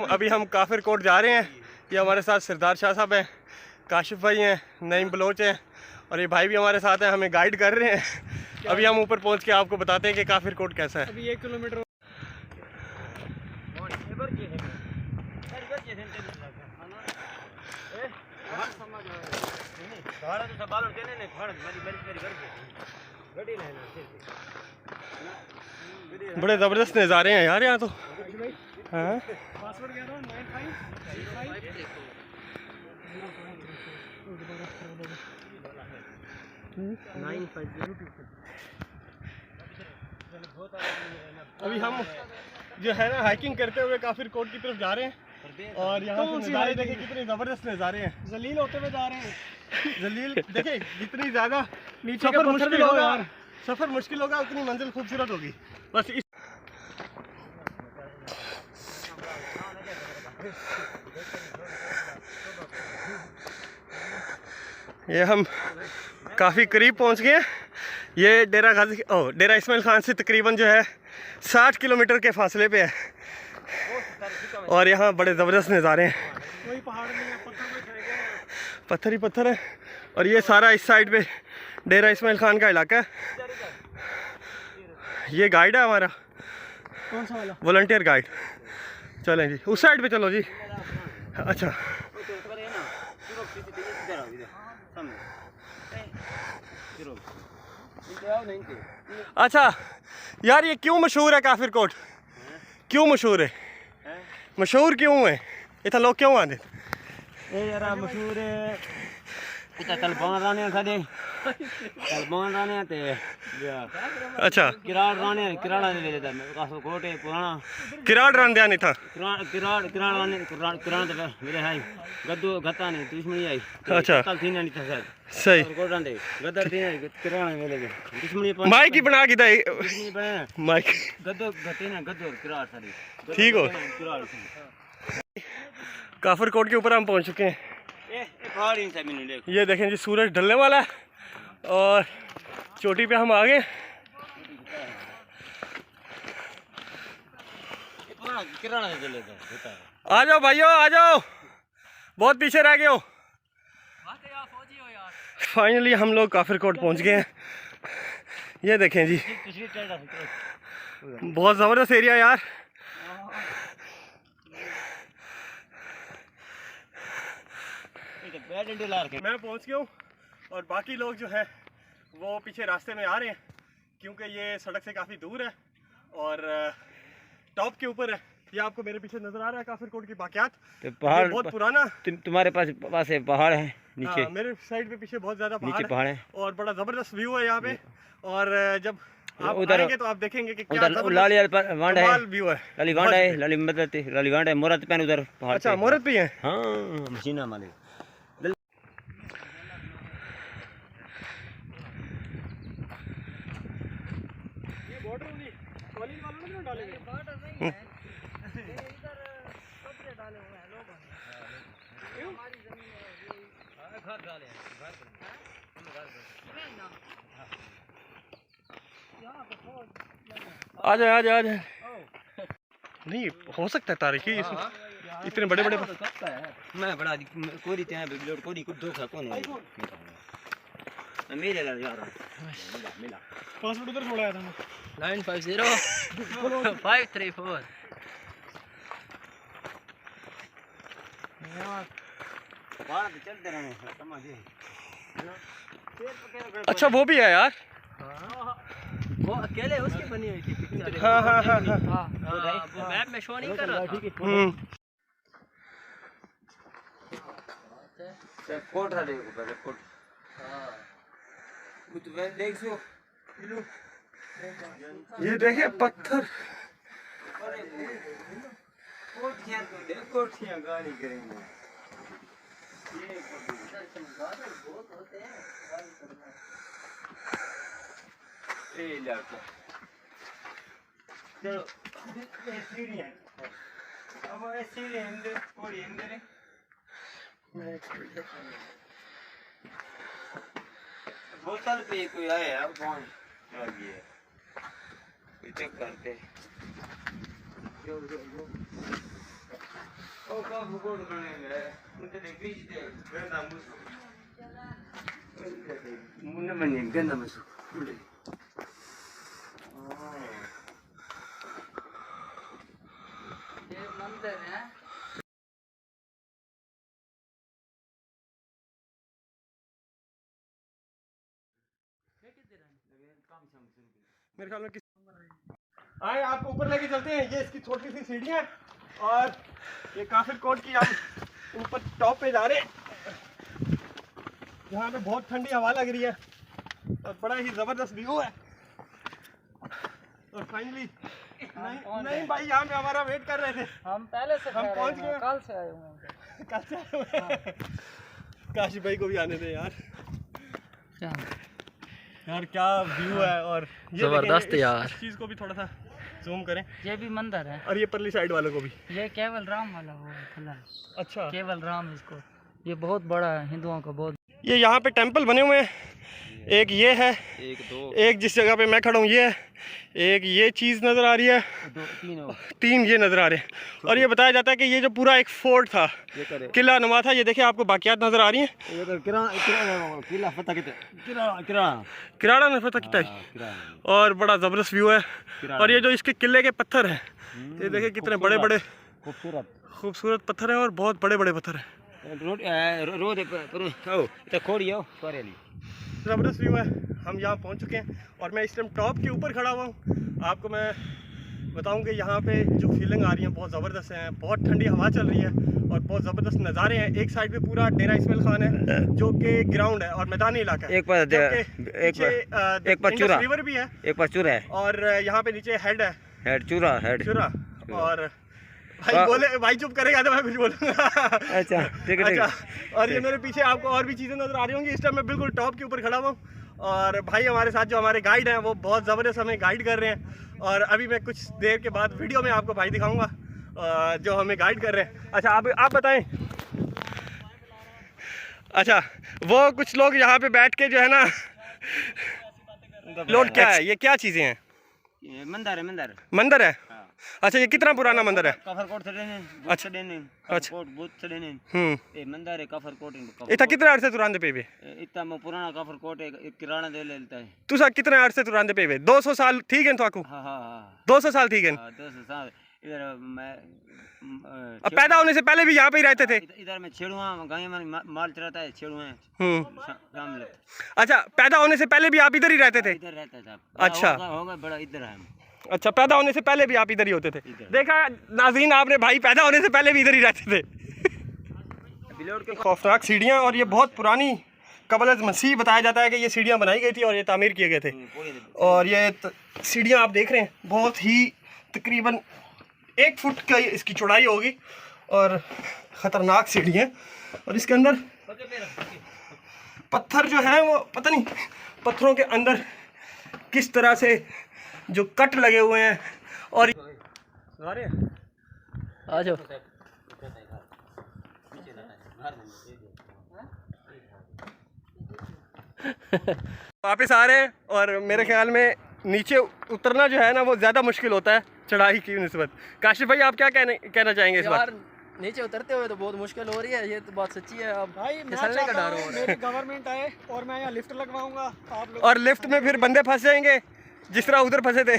अभी हम काफिर कोट जा रहे हैं। ये हमारे साथ सरदार शाह साहब हैं, काशिफ भाई हैं, नईम बलोच हैं और ये भाई भी हमारे साथ हैं, हमें गाइड कर रहे हैं। अभी हम ऊपर पहुंच के आपको बताते हैं कि काफिर कोट कैसा है। अभी 1 किलोमीटर बड़े ज़बरदस्त नज़ारे हैं यार यहाँ तो। हाँ अभी हम जो है ना हाइकिंग करते हुए काफिर कोट की तरफ जा रहे हैं और यहाँ से नज़ारे देखें कितने ज़बरदस्त नज़ारे हैं। जलील होते हुए जा रहे हैं। जलील देखें जितनी ज़्यादा नीचे सफ़र मुश्किल होगा, सफ़र मुश्किल होगा उतनी मंजिल खूबसूरत होगी। बस इस ये हम काफ़ी करीब पहुंच गए हैं। ये डेरा गाजी डेरा इस्माइल खान से तकरीबन जो है 60 किलोमीटर के फासले पे है और यहाँ बड़े ज़बरदस्त नज़ारे हैं। कोई पहाड़ नहीं है, पत्थर ही पत्थर है और ये सारा इस साइड पे डेरा इस्माइल खान का इलाका है। ये गाइड है हमारा, कौन सा वाला? Volunteer guide. चलें जी उस साइड पे चलो जी। अच्छा अच्छा यार ये क्यों मशहूर है काफिर कोट? क्यों मशहूर है? मशहूर क्यों है? इतना लोग क्यों आते? ये यार मशहूर है इतना तलबान राने साडे तलबान राने ते अच्छा किराड़ राने किराड़ा ने ले कासो कोट है पुराना किराड़ रन दिया नहीं था। किराड़ किराड़ राने किराड़ा ते मेरे हाई गद्दू गता नहीं दुश्मनी आई। अच्छा कल थी नहीं था शायद सही कोट रांदे गदर थी किराड़ा मेले दुश्मनी माइक ही बना के दे दुश्मनी बने माइक गद्दू गते ना गद्दू किराड़ सारी ठीक हो। किराड़ काफिर कोट के ऊपर हम पहुंच चुके हैं। ए पहाड़ इन सब मिले ये देखें जी सूरज ढलने वाला है और चोटी पे हम आ गए। किराड़ा ने चले आ जाओ भाइयों आ जाओ, बहुत पीछे रह गए हो। फाइनली हम लोग काफिर कोट पहुंच गए हैं। ये देखें जी बहुत ज़बरदस्त एरिया यार। मैं पहुंच गया हूँ और बाकी लोग जो है वो पीछे रास्ते में आ रहे हैं क्योंकि ये सड़क से काफ़ी दूर है और टॉप के ऊपर है। ये आपको मेरे पीछे नजर आ रहा है काफिर कोट की बाकियात। तो पहाड़ बहुत पुराना तुम्हारे पास है पहाड़ है नीचे। हाँ, मेरे साइड पे पीछे बहुत ज़्यादा पहाड़ है और बड़ा ज़बरदस्त व्यू है यहाँ पे। और जब आप उधर आएंगे तो आप देखेंगे कि क्या लाली वांडा है, व्यू है। लाली वांडा है, लाली मदद लाली वांडा है, मोरत पे उधर पहाड़। अच्छा मोरत पे है। हाँ मशीना मालिक आ जाए आ जाए आ जाए। नहीं हो सकता है तारीखी इतने बड़े बड़े मैं बड़ा कोरी ત્યાં बिगलोड कोरी कुछ धोखा कौन है मेरे लड़ जा रहा मिला पासवर्ड उधर छोड़ा था मैं 950 534। बाहर चलते रहने समझे। अच्छा वो भी है यार। वो अकेले उसकी बनी हुई थी पिक्चर। हाँ हाँ हाँ हाँ वो मैप में शो नहीं कर रहा था। कोट रहा देखो पहले कोट। हाँ कुछ वे देख सो ये देखे पत्थर। कोठियाँ तो देख कोठियाँ गाड़ी करेंगे। ये लड़का चलो ये सीढ़ियाँ अब ये सीढ़ी अंदर कोड़ी अंदर है बोतल पे कोई आया कौन चेक करते ये मंदिर है मेरे ख्याल में आए आपको ऊपर लेके चलते हैं। ये इसकी छोटी सी सीढ़ियाँ और ये काफिर कोट की आप ऊपर टॉप पे जा रहे हैं, यहाँ पे बहुत ठंडी हवा लग रही है और बड़ा ही ज़बरदस्त व्यू है। और फाइनली नहीं भाई, यहाँ पे हमारा वेट कर रहे थे, हम पहले से हम पहुँच गए, कल से आए हुए हैं। कल से आए हुए हैं। काशिफ भाई को भी आने दे यार। यार क्या व्यू है। और ये जबरदस्त यार। इस चीज़ को भी थोड़ा सा जूम करें। ये भी मंदिर है, और ये परली साइड वालों को भी। ये केवल राम वाला वो है खुला है। अच्छा, केवल राम इसको, ये बहुत बड़ा है हिंदुओं का बहुत। ये यहाँ पे टेंपल बने हुए हैं। एक ये है, एक जिस जगह पे मैं खड़ा हूँ ये है, एक ये चीज़ नज़र आ रही है, तीन ये नज़र आ रहे हैं। और ये बताया जाता है कि ये जो पूरा एक फोर्ट था, किला नुमा था। ये देखिए आपको बाकियात नज़र आ रही हैं। किराड़ा ने पता कितना है। और बड़ा ज़बरदस्त व्यू है। और ये जो इसके किले के पत्थर हैं, ये देखिए कितने बड़े बड़े खूबसूरत पत्थर हैं और बहुत बड़े बड़े पत्थर हैं। ज़बरदस्त व्यू है। हम यहाँ पहुँच चुके हैं और मैं इस टाइम टॉप के ऊपर खड़ा हुआ हूँ। आपको मैं बताऊँ कि यहाँ पे जो फीलिंग आ रही है बहुत ज़बरदस्त है। बहुत ठंडी हवा चल रही है और बहुत ज़बरदस्त नज़ारे हैं। एक साइड पे पूरा डेरा इस्माइल खान है जो कि ग्राउंड है और मैदानी इलाका है। एक चूरा रिवर भी है, एक पास चूरा है और यहाँ पे नीचे हेड है, चूरा। और भाई बोले, भाई चुप करेगा तो मैं कुछ बोलूँगा। अच्छा ठीक है। अच्छा, और ये मेरे पीछे आपको और भी चीज़ें नज़र आ रही होंगी। इस टाइम मैं बिल्कुल टॉप के ऊपर खड़ा हुआ हूँ और भाई हमारे साथ जो हमारे गाइड हैं वो बहुत ज़बरदस्त हमें गाइड कर रहे हैं। और अभी मैं कुछ देर के बाद वीडियो में आपको भाई दिखाऊंगा जो हमें गाइड कर रहे हैं। अच्छा आप बताएं। अच्छा, वो कुछ लोग यहाँ पे बैठ के जो है ना लोड क्या है, ये क्या चीज़ें हैं? मंदिर है। अच्छा, ये कितना पुराना मंदिर है? अच्छा मंदिर है काफरकोट। इतना कितने अरसे तुरांदे पे इतना पुराना काफरकोट है, किराना दे लेता है। तुसा कितने अरसे तुरांदे पे 200 साल ठीक है तो आपको? हाँ 200 साल ठीक है। 200 साल इधर मैं अब पैदा होने से पहले भी यहाँ पे ही रहते थे? इधर मैं छेड़ुआ गाय में माल चराता है, छेड़ुआ शाम। अच्छा, पैदा होने से पहले भी आप इधर ही रहते थे? इधर रहता था। अच्छा होगा बड़ा इधर है। अच्छा, पैदा होने से पहले भी आप इधर ही होते थे? देखा नाज़रीन आपने, भाई पैदा होने से पहले भी इधर ही रहते थे। खौफनाक सीढ़ियाँ, और ये बहुत पुरानी कबल मसीह बताया जाता है कि ये सीढ़ियाँ बनाई गई थी और ये तामीर किए गए थे। और ये सीढ़ियाँ आप देख रहे हैं बहुत ही तकरीबन 1 फुट का इसकी चौड़ाई होगी और ख़तरनाक सीढ़ियाँ। और इसके अंदर पत्थर जो है वो पता नहीं पत्थरों के अंदर किस तरह से जो कट लगे हुए हैं। और आ जाओ। वापस आ रहे हैं और मेरे ख्याल में नीचे उतरना जो है ना वो ज़्यादा मुश्किल होता है चढ़ाई की निस्बत। काशिफ भाई आप क्या कहना चाहेंगे इस बार? नीचे उतरते हुए तो बहुत मुश्किल हो रही है, ये तो बात सच्ची है। अब भाई मैं फिसलने का चाहता डर हो हूँ रहा है। मेरी गवर्नमेंट आए और मैं यहाँ लिफ्ट लगवाऊंगा आप लोग। और लिफ्ट में फिर बंदे फंस जाएंगे जिस तरह उधर फंसे थे।